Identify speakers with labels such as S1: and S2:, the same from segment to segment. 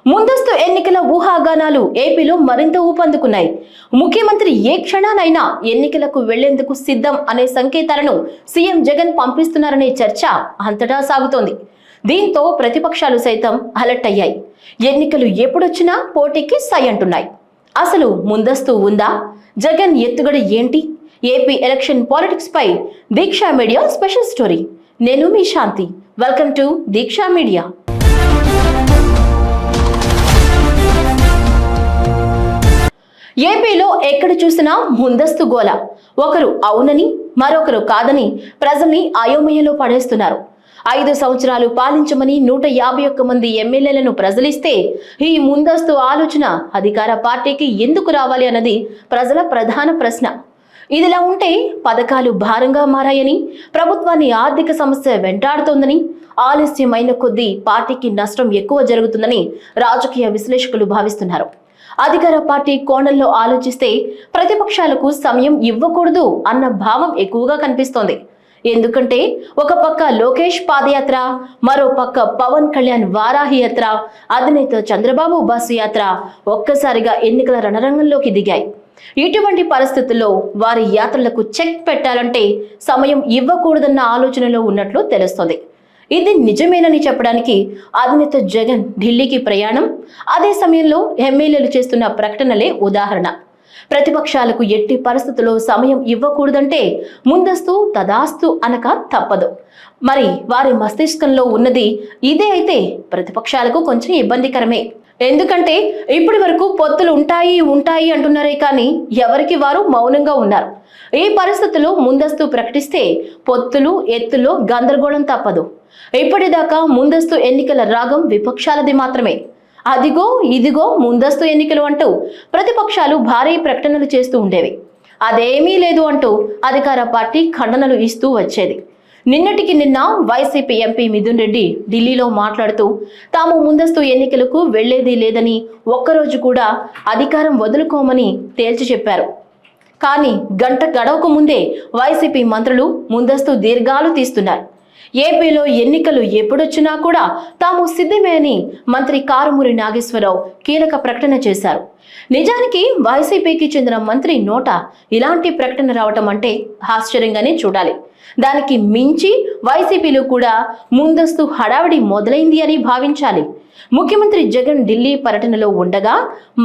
S1: ముందస్తు ఎన్నికల ఊహాగానాలు ఏపీలో మరింత ఊపందుకున్నాయి. ముఖ్యమంత్రి ఏ క్షణానైనా ఎన్నికలకు వెళ్లేందుకు సిద్ధం అనే సంకేతాలను సీఎం జగన్ పంపిస్తున్నారనే చర్చ అంతటా సాగుతోంది. దీంతో ప్రతిపక్షాలు సైతం అలర్ట్ అయ్యాయి. ఎన్నికలు ఎప్పుడొచ్చినా పోటీకి సై అంటున్నాయి. అసలు ముందస్తు ఉందా? జగన్ ఎత్తుగడ ఏంటి? ఏపీ ఎలక్షన్ పాలిటిక్స్ పై దీక్ష మీడియా స్పెషల్ స్టోరీ. నేను మీ Shanti. Welcome to Deeksha media. ఏపీలో ఎక్కడ చూసినా ముందస్తు గోల. ఒకరు అవునని మరొకరు కాదని ప్రజల్ని అయోమయంలో పడేస్తున్నారు. 5 సంవత్సరాలు పాలించమని 151 మంది ఎమ్మెల్యేలను ప్రజలిస్తే ఈ ముందస్తు ఆలోచన అధికార పార్టీకి ఎందుకు రావాలి అన్నది ప్రజల ప్రధాన ప్రశ్న. ఇదిలా ఉంటే పథకాలు భారంగా మారాయని, ప్రభుత్వాన్ని ఆర్థిక సమస్య వెంటాడుతోందని, ఆలస్యమైన కొద్దీ పార్టీకి నష్టం ఎక్కువ జరుగుతుందని రాజకీయ విశ్లేషకులు భావిస్తున్నారు. అధికార పార్టీ కోణంలో ఆలోచిస్తే ప్రతిపక్షాలకు సమయం ఇవ్వకూడదు అన్న భావం ఎక్కువగా కనిపిస్తోంది. ఎందుకంటే ఒక పక్క లోకేష్ పాదయాత్ర, మరో పక్క పవన్ కళ్యాణ్ వారాహి యాత్ర, అధినేత చంద్రబాబు బస్సు యాత్ర ఒక్కసారిగా ఎన్నికల రణరంగంలోకి దిగాయి. ఇటువంటి పరిస్థితుల్లో వారి యాత్రలకు చెక్ పెట్టాలంటే సమయం ఇవ్వకూడదన్న ఆలోచనలో ఉన్నట్లు తెలుస్తోంది. ఇది నిజమేనని చెప్పడానికి అధినేత జగన్ ఢిల్లీకి ప్రయాణం, అదే సమయంలో ఎమ్మెల్యేలు చేస్తున్న ప్రకటనలే ఉదాహరణ. ప్రతిపక్షాలకు ఎట్టి పరిస్థితుల్లో సమయం ఇవ్వకూడదంటే ముందస్తు తదాస్తు అనక తప్పదు. మరి వారి మస్తిష్కంలో ఉన్నది ఇదే అయితే ప్రతిపక్షాలకు కొంచెం ఇబ్బందికరమే. ఎందుకంటే ఇప్పటి వరకు పొత్తులు ఉంటాయి అంటున్నారే కానీ ఎవరికి వారు మౌనంగా ఉన్నారు. ఈ పరిస్థితుల్లో ముందస్తు ప్రకటిస్తే పొత్తులు ఎత్తులో గందరగోళం తప్పదు. ఇప్పటిదాకా ముందస్తు ఎన్నికల రాగం విపక్షాలది మాత్రమే. అదిగో ఇదిగో ముందస్తు ఎన్నికలు అంటూ ప్రతిపక్షాలు భారీ ప్రకటనలు చేస్తూ ఉండేవి. అదేమీ లేదు అంటూ అధికార పార్టీ ఖండనలు ఇస్తూ వచ్చేది. నిన్నటికి నిన్న వైసీపీ ఎంపీ మిథున్ రెడ్డి ఢిల్లీలో మాట్లాడుతూ తాము ముందస్తు ఎన్నికలకు వెళ్లేది లేదని, ఒక్కరోజు కూడా అధికారం వదులుకోమని తేల్చి చెప్పారు. కానీ గంట గడవకు ముందే వైసీపీ మంత్రులు ముందస్తు దీర్ఘాలు తీస్తున్నారు. ఏపీలో ఎన్నికలు ఎప్పుడొచ్చినా కూడా తాము సిద్ధమే అని మంత్రి కారుమూరి నాగేశ్వరరావు కీలక ప్రకటన చేశారు. నిజానికి వైసీపీకి చెందిన మంత్రి నోట ఇలాంటి ప్రకటన రావటం అంటే ఆశ్చర్యంగానే చూడాలి. దానికి మించి వైసీపీలో కూడా ముందస్తు హడావిడి మొదలైంది అని భావించాలి. ముఖ్యమంత్రి జగన్ ఢిల్లీ పర్యటనలో ఉండగా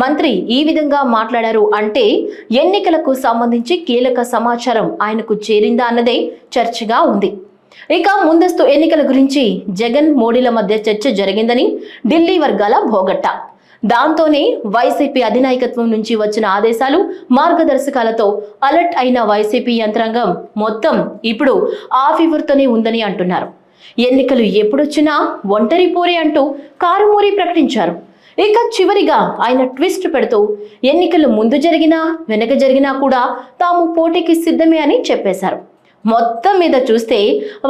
S1: మంత్రి ఈ విధంగా మాట్లాడారు అంటే ఎన్నికలకు సంబంధించి కీలక సమాచారం ఆయనకు చేరిందా అన్నదే చర్చగా ఉంది. ఇక ముందస్తు ఎన్నికల గురించి జగన్ మోడీల మధ్య చర్చ జరిగిందని ఢిల్లీ వర్గాల భోగట్ట. దాంతోనే వైసీపీ అధినాయకత్వం నుంచి వచ్చిన ఆదేశాలు, మార్గదర్శకాలతో అలర్ట్ అయిన వైసీపీ యంత్రాంగం మొత్తం ఇప్పుడు ఆ ఫీవర్తోనే ఉందని అంటున్నారు. ఎన్నికలు ఎప్పుడొచ్చినా ఒంటరి పోరే అంటూ కారుమూరి ప్రకటించారు. ఇక చివరిగా ఆయన ట్విస్ట్ పెడుతూ ఎన్నికలు ముందు జరిగినా వెనక జరిగినా కూడా తాము పోటీకి సిద్ధమే అని చెప్పేశారు. మొత్తం మీద చూస్తే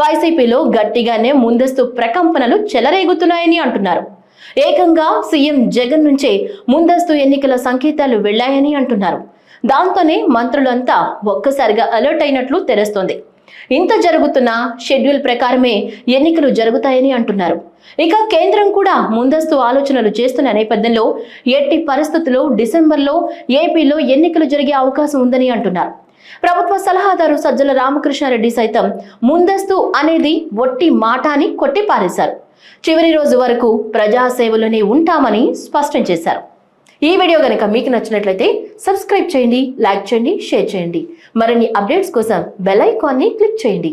S1: వైసీపీలో గట్టిగానే ముందస్తు ప్రకంపనలు చెలరేగుతున్నాయని అంటున్నారు. ఏకంగా సీఎం జగన్ నుంచే ముందస్తు ఎన్నికల సంకేతాలు వెళ్లాయని అంటున్నారు. దాంతోనే మంత్రులంతా ఒక్కసారిగా అలర్ట్ అయినట్లు తెలుస్తోంది. ఇంత జరుగుతున్న షెడ్యూల్ ప్రకారమే ఎన్నికలు జరుగుతాయని అంటున్నారు. ఇక కేంద్రం కూడా ముందస్తు ఆలోచనలు చేస్తున్న నేపథ్యంలో ఎట్టి పరిస్థితుల్లో డిసెంబర్లో ఏపీలో ఎన్నికలు జరిగే అవకాశం ఉందని అంటున్నారు. ప్రభుత్వ సలహాదారు సజ్జల రామకృష్ణారెడ్డి సైతం ముందస్తు అనేది ఒట్టి మాట అని కొట్టిపారేశారు. చివరి రోజు వరకు ప్రజాసేవలోనే ఉంటామని స్పష్టం చేశారు. ఈ వీడియో గనుక మీకు నచ్చినట్లయితే సబ్స్క్రైబ్ చేయండి, లైక్ చేయండి, షేర్ చేయండి. మరిన్ని అప్డేట్స్ కోసం బెల్ ఐకాన్ని క్లిక్ చేయండి.